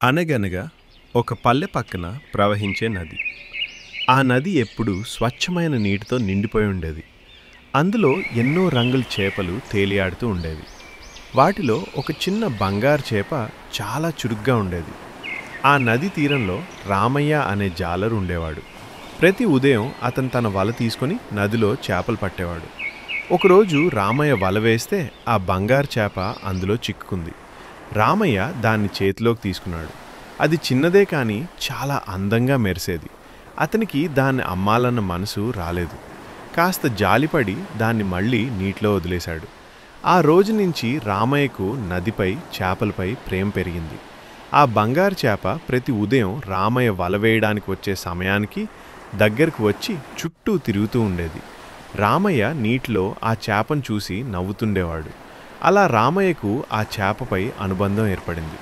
అనగనగా ఒక పల్లె పక్కన ప్రవహించే నది. ఆ నది ఎప్పుడూ స్వచ్ఛమైన నీటితో నిండిపోయి ఉండేది. అందులో ఎన్నో రంగుల చేపలు తేలియాడుతూ ఉండేవి. వాటిలో ఒక చిన్న బంగారు చేప చాలా చురుగ్గా ఉండేది. ఆ నది తీరంలో రామయ్య అనే జాలరు ఉండేవాడు. ప్రతి ఉదయం అతను తన వల తీసుకొని నదిలో చేపలు పట్టేవాడు. ఒకరోజు రామయ్య వల వేస్తే ఆ బంగారు చేప అందులో చిక్కుకుంది. రామయ్య దాన్ని చేతిలోకి తీసుకున్నాడు. అది చిన్నదే కానీ చాలా అందంగా మెరిసేది. అతనికి దాన్ని అమ్మాలన్న మనసు రాలేదు. కాస్త జాలిపడి దాన్ని మళ్ళీ నీటిలో వదిలేశాడు. ఆ రోజు నుంచి రామయ్యకు నదిపై చేపలపై ప్రేమ పెరిగింది. ఆ బంగారు చేప ప్రతి ఉదయం రామయ్య వల వేయడానికి వచ్చే సమయానికి దగ్గరకు వచ్చి చుట్టూ తిరుగుతూ ఉండేది. రామయ్య నీటిలో ఆ చేపను చూసి నవ్వుతుండేవాడు. అలా రామయ్యకు ఆ చేపపై అనుబంధం ఏర్పడింది.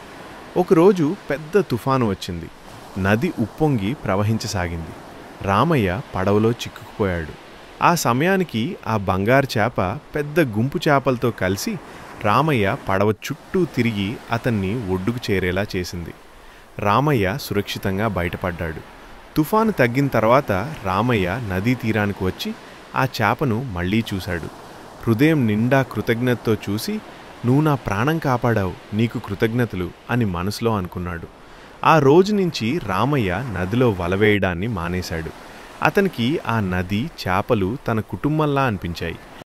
ఒకరోజు పెద్ద తుఫాను వచ్చింది. నది ఉప్పొంగి ప్రవహించసాగింది. రామయ్య పడవలో చిక్కుకుపోయాడు. ఆ సమయానికి ఆ బంగారు చేప పెద్ద గుంపు చేపలతో కలిసి రామయ్య పడవ చుట్టూ తిరిగి అతన్ని ఒడ్డుకు చేరేలా చేసింది. రామయ్య సురక్షితంగా బయటపడ్డాడు. తుఫాను తగ్గిన తర్వాత రామయ్య నదీ తీరానికి వచ్చి ఆ చేపను మళ్ళీ చూశాడు. హృదయం నిండా కృతజ్ఞతతో చూసి, "నువ్వు నా ప్రాణం కాపాడావు, నీకు కృతజ్ఞతలు" అని మనసులో అనుకున్నాడు. ఆ రోజు నుంచి రామయ్య నదిలో వల వేయడాన్ని మానేశాడు. అతనికి ఆ నది, చేపలు తన కుటుంబంలా అనిపించాయి.